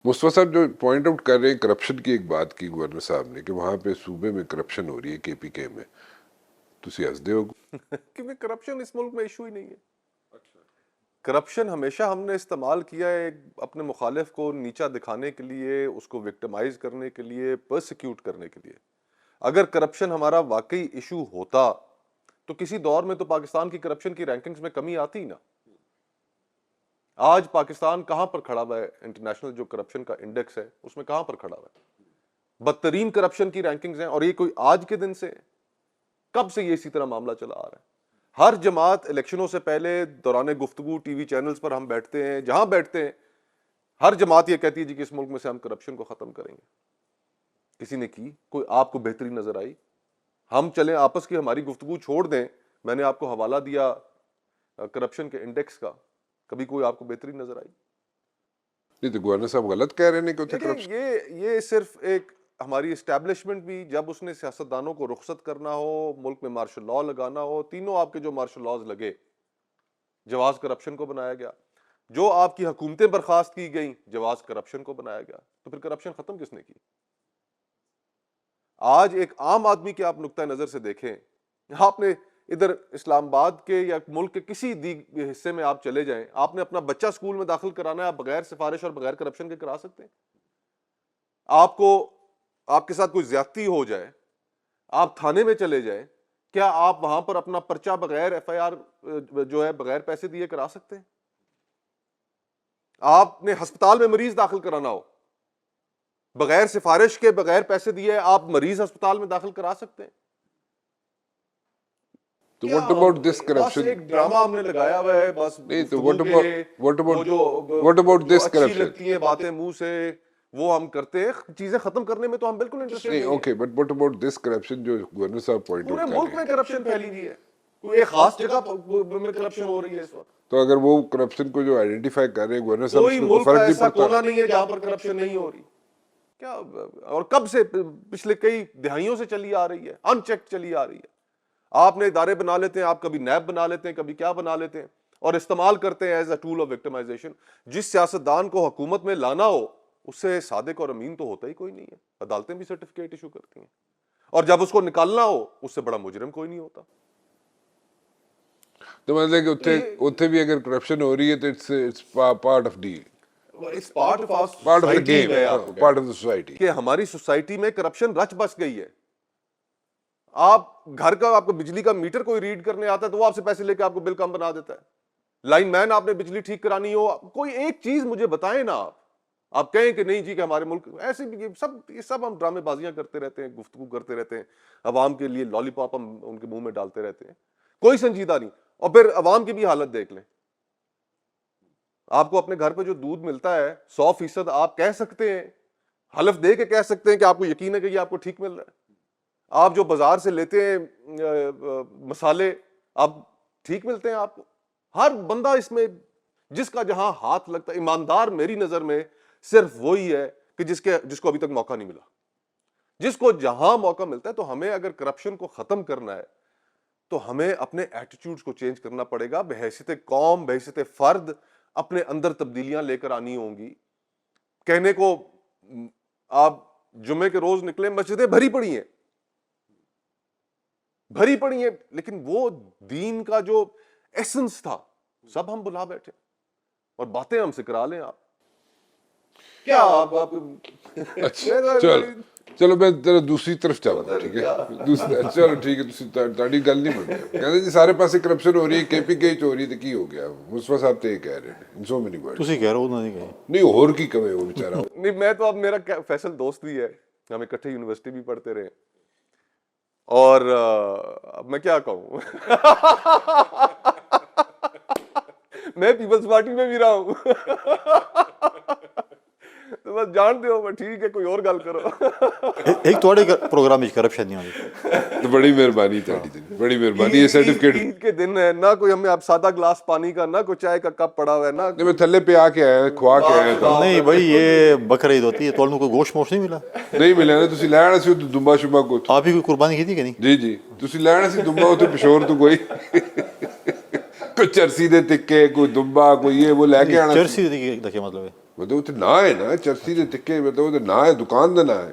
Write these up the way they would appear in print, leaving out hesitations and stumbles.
مصطفیٰ صاحب جو point out کر رہے ہیں کرپشن کی ایک بات کی گورنر صاحب نے کہ وہاں پہ صوبے میں کرپشن ہو رہی ہے کے پی کے میں، تسی ہسدے ہو؟ کیونکہ کرپشن اس ملک میں ایشو ہی نہیں ہے. کرپشن ہمیشہ ہم نے استعمال کیا ہے اپنے مخالف کو نیچا دکھانے کے لیے، اس کو وکٹمائز کرنے کے لیے، پرسیکیوٹ کرنے کے لیے. اگر کرپشن ہمارا واقعی ایشو ہوتا تو کسی دور میں تو پاکستان کی کرپشن کی رینکنگز میں کمی آتی ہی نا. آج پاکستان کہاں پر کھڑا ہوا ہے؟ انٹرنیشنل جو کرپشن کا انڈیکس ہے اس میں کہاں پر کھڑا ہوا ہے؟ بدترین کرپشن کی رینکنگز ہیں، اور یہ کوئی آج کے دن سے، کب سے یہ اسی طرح معاملہ چلا آ رہا ہے. ہر جماعت الیکشنوں سے پہلے دوران گفتگو ٹی وی چینلز پر ہم بیٹھتے ہیں، جہاں بیٹھتے ہیں ہر جماعت یہ کہتی ہے جی کہ اس ملک میں سے ہم کرپشن کو ختم کریں گے. کسی نے کی؟ کوئی آپ کو بہتری نظر آئی؟ ہم چلیں آپس کی ہماری گفتگو چھوڑ دیں. میں نے آپ کو حوالہ دیا کرپشن کے انڈیکس کا، کبھی کوئی آپ کو بہتری نظر آئی؟ نہیں تو گورنر صاحب غلط کہہ رہے ہیں کہ دیکھیں یہ صرف ایک ہماری اسٹیبلشمنٹ بھی، جب اس نے سیاستدانوں کو رخصت کرنا ہو، ملک میں مارشل لاء لگانا ہو، تینوں آپ کے جو مارشل لاز لگے، جواز کرپشن کو بنایا گیا. جو آپ کی حکومتیں برخاست کی گئیں، جواز کرپشن کو بنایا گیا. تو پھر کرپشن ختم کس نے کی؟ آج ایک عام آدمی کے آپ نقطہ نظر سے دیکھیں، آپ نے ادھر اسلام آباد کے یا ملک کے کسی حصے میں آپ چلے جائیں، آپ نے اپنا بچہ اسکول میں داخل کرانا ہے، آپ بغیر سفارش اور بغیر کرپشن کے کرا سکتے ہیں؟ آپ کے ساتھ کوئی زیادتی ہو جائے، آپ تھانے میں چلے جائیں، کیا آپ وہاں پر اپنا پرچہ بغیر ایف آئی آر جو ہے بغیر پیسے دیے کرا سکتے ہیں؟ آپ نے ہسپتال میں مریض داخل کرانا ہو، بغیر سفارش کے بغیر پیسے دیے آپ مریض ہسپتال میں داخل کرا سکتے ہیں؟ تو واٹ اباؤٹ دس بس کرپشن؟ ایک ڈرامہ ہم نے لگایا ہوا ہے، بس نہیں تو گفتگو کے واٹ وہ اباؤٹ جو دس اچھی کرپشن؟ لگتی ہیں باتیں منہ سے وہ ہم کرتے ہیں. چیزیں ختم کرنے میں تو ہم بالکل انٹرسٹڈ نہیں نہیں ہیں. Okay, but what about this corruption جو گورنر صاحب پوائنٹ پورے آؤٹ کر ملک رہے میں ہیں؟ کرپشن پھیلی ہوئی ہے، کوئی ایک خاص جگہ میں کرپشن ہو رہی ہے اس وقت. تو اگر وہ کرپشن کو جو آئیڈینٹیفائی کر رہے ہیں گورنر صاحب، اس کوئی میں کوئی ملک کا فرق نہیں ایسا پڑتا؟ کونا نہیں ہے جہاں پر کرپشن نہیں ہو رہی. کیا اور کب سے؟ پچھلے کئی دہائیوں سے چلی آ رہی ہے، ان چیک چلی آ رہی ہے. آپ نے ادارے بنا لیتے ہیں، آپ کبھی نیب بنا لیتے ہیں، کبھی کیا بنا لیتے ہیں، اور استعمال کرتے ہیں as a tool of victimization. جس سیاستدان کو حکومت میں لانا ہو اس سے صادق اور امین تو ہوتا ہی کوئی نہیں ہے. عدالتیں بھی سرٹیفکیٹ ایشو کرتی ہیں، اور جب اس کو نکالنا ہو اس سے بڑا مجرم کوئی نہیں ہوتا. تو مطلب کہ اتنے بھی اگر کرپشن ہو رہی ہے تو it's part of the it's part of our part of the society. Game, میں آپ کو پارٹ آف دا سوسائٹی. کہ ہماری سوسائٹی میں کرپشن رچ بس گئی ہے. آپ گھر کا، آپ کو بجلی کا میٹر کوئی ریڈ کرنے آتا ہے تو وہ آپ سے پیسے لے کے آپ کو بل کم بنا دیتا ہے. لائن مین آپ نے بجلی ٹھیک کرانی ہو، کوئی ایک چیز مجھے بتائیں نا. آپ کہیں کہ نہیں جی کہ ہمارے ملک ایسے بھی، یہ سب ہم ڈرامے بازیاں کرتے رہتے ہیں، گفتگو کرتے رہتے ہیں، عوام کے لیے لالی پاپ ہم ان کے منہ میں ڈالتے رہتے ہیں، کوئی سنجیدہ نہیں. اور پھر عوام کی بھی حالت دیکھ لیں. آپ کو اپنے گھر پہ جو دودھ ملتا ہے 100% آپ کہہ سکتے ہیں، حلف دے کے کہہ سکتے ہیں کہ آپ کو یقین ہے کہ یہ آپ کو ٹھیک مل رہا ہے. آپ جو بازار سے لیتے ہیں مسالے، آپ ٹھیک ملتے ہیں آپ کو. ہر بندہ اس میں جس کا جہاں ہاتھ لگتا ہے، ایماندار میری نظر میں صرف وہی ہے کہ جس کو ابھی تک موقع نہیں ملا. جس کو جہاں موقع ملتا ہے. تو ہمیں اگر کرپشن کو ختم کرنا ہے تو ہمیں اپنے ایٹیٹیوڈز کو چینج کرنا پڑے گا. بحیثیت قوم، بحیثیت فرد اپنے اندر تبدیلیاں لے کر آنی ہوں گی. کہنے کو آپ جمعے کے روز نکلے، مسجدیں بھری پڑی ہیں، بھری پڑی ہیں، لیکن وہ دین کا جو ایسنس تھا سب ہم بلا بیٹھے، اور باتیں ہم سے کرا لیں. آپ کیا آپ چلو میں دوسری طرف جاؤں گا، ٹھیک ہے؟ چلو ٹھیک ہے، تاری گل نہیں بن رہی. کہتے جی سارے پاسے کرپشن ہو رہی ہے، کے پی کے ہو رہی ہے، تو کی ہو گیا؟ مصطفیٰ صاحب تو یہ کہہ رہے ہیں سو مینی ورڈز. تسی کہہ رہے ہو انہوں نے کہا نہیں اور کی کمے وہ بیچارہ. نہیں، میں تو اب میرا فیصل دوست بھی ہے، ہم اکٹھے یونیورسٹی بھی پڑھتے رہے، اور اب میں کیا کہوں. میں پیپلز پارٹی میں بھی رہا ہوں. تو بس جان دیو میں ٹھیک ہے، کوئی اور گل کرو. ایک تھوڑے پروگرام وچ کرپشن نہیں ہوندی. تو بڑی مہربانی تاری، بڑی مہربانی. یہ سرٹیفکیٹ عید کے دن ہے نہ کوئی ہمیں اب سادہ گلاس پانی کا، نہ کوئی چائے کا کپ پڑا ہوا ہے، نہ میں تھلے پہ آ کے آیا، کھوا کے آیا تھا. نہیں بھائی یہ بقرعید ہوتی ہے، تو کوئی گوشت موش نہیں ملا؟ نہیں ملے نا. تسی لینا سی دمبا شمبا کو. آپ ہی کوئی قربانی کی تھی کہ نہیں؟ جی جی تسی لینا سی دمبا اتنے پشور تو کوئی کوئی چرسی دے تکے، کوئی دمبا، کوئی یہ وہ لے کے آنا سی. چرسی دا کیا مطلب ہے؟ ਮਤਲਬ ਉੱਥੇ ਨਾ ਹੈ ਨਾ ਚਰਸੀ ਦੇ ਟਿੱਕੇ, ਮਤਲਬ ਉਹਦਾ ਨਾ ਹੈ, ਦੁਕਾਨ ਦਾ ਨਾ ਹੈ।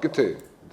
ਕਿੱਥੇ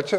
ਅੱਛਾ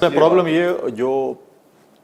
ਸਰ ਪ੍ਰੋਬਲਮ ਇਹ ਜੋ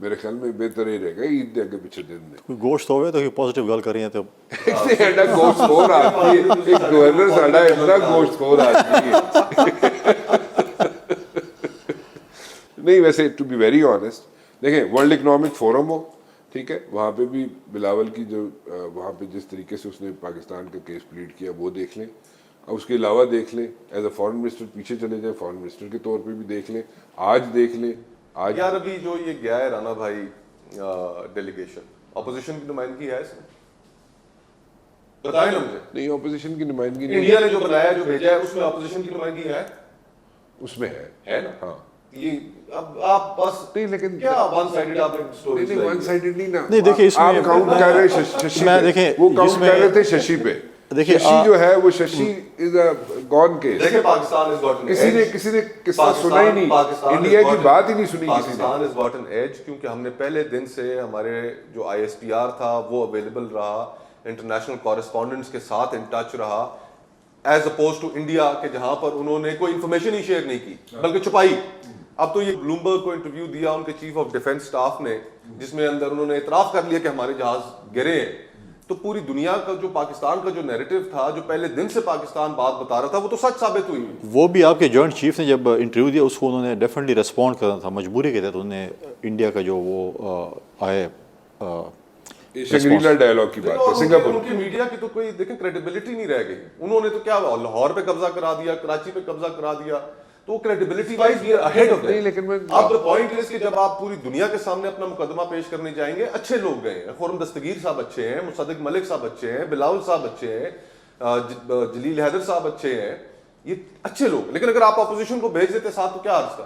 میرے خیال میں بہتر ہی رہے گا عید کے اگے پیچھے دن میں کوئی گوشت ہوئے تو کوئی پازیٹیو گل کر رہی ہیں تو ایڈا گوشت خور آدمی ہے ایک گورنر ساڈا اتنا گوشت خور آدمی ہے نہیں ویسے ٹو بی ویری آنیسٹ دیکھیں ورلڈ اکنامک فورم ہو ٹھیک ہے وہاں پہ بھی بلاول کی جو وہاں پہ جس طریقے سے اس نے پاکستان کا کیس پلیڈ کیا وہ دیکھ لیں اور اس کے علاوہ دیکھ لیں ایز اے فارن منسٹر پیچھے چلے جائیں فارن منسٹر کے طور پہ بھی دیکھ لیں آج دیکھ لیں آج یار ابھی جو یہ گیا ہے رانا بھائی ڈیلیگیشن اپوزیشن کی نمائندگی ہے اس میں بتائیں نا مجھے نہیں اپوزیشن کی نمائندگی نہیں انڈیا نے جو بنایا جو بھیجا ہے اس میں اپوزیشن کی نمائندگی ہے اس میں ہے نا ہاں یہ اب آپ بس نہیں لیکن کیا ون سائیڈڈ آپ نے سٹوری نہیں ون سائیڈڈ نہیں نا نہیں دیکھیں اس میں آپ کاؤنٹ کر رہے ششی میں پہ دیکھیں وہ جس کاؤنٹ میں کر رہے تھے ششی پہ دیکھیں ششی جو ہے وہ ششی از اے گون کیس دیکھیں پاکستان از گاٹن کسی نے قصہ سنا ہی نہیں انڈیا کی بات ہی نہیں سنی کسی نے پاکستان از گاٹن ایج کیونکہ ہم نے پہلے دن سے ہمارے جو آئی ایس پی آر تھا وہ اویلیبل رہا انٹرنیشنل کورسپونڈنٹس کے ساتھ ان ٹچ رہا ایز اپوز ٹو انڈیا کہ جہاں پر انہوں نے کوئی انفارمیشن ہی شیئر نہیں کی بلکہ چھپائی اب تو یہ بلومبرگ کو انٹرویو دیا ان کے چیف آف ڈیفنس سٹاف نے جس میں اندر انہوں نے اعتراف کر لیا کہ ہمارے جہاز گرے ہیں تو پوری دنیا کا جو پاکستان کا جو نیریٹو تھا جو پہلے دن سے پاکستان بات بتا رہا تھا وہ تو سچ ثابت ہوئی وہ بھی آپ کے جوائنٹ چیف نے جب انٹرویو دیا اس کو انہوں نے ڈیفینیٹلی ریسپونڈ کرنا تھا مجبوری کے تحت انہوں نے انڈیا کا جو وہ آئے شنگریلا ڈائلاگ کی بات ہے سنگاپور ان کی میڈیا کی تو کوئی دیکھیں کریڈیبلٹی نہیں رہ گئی انہوں نے تو کیا لاہور پہ قبضہ کرا دیا کراچی پہ قبضہ کرا دیا تو credibility wise we are ahead of نہیں لیکن میں اب پوائنٹ اس کہ جب آپ پوری دنیا کے سامنے اپنا مقدمہ پیش کرنے جائیں گے اچھے لوگ گئے ہیں خرم دستگیر صاحب اچھے ہیں مصدق ملک صاحب اچھے ہیں بلاول صاحب اچھے ہیں جلیل حیدر صاحب اچھے ہیں یہ اچھے لوگ لیکن اگر آپ اپوزیشن کو بھیج دیتے ساتھ تو کیا عرض کا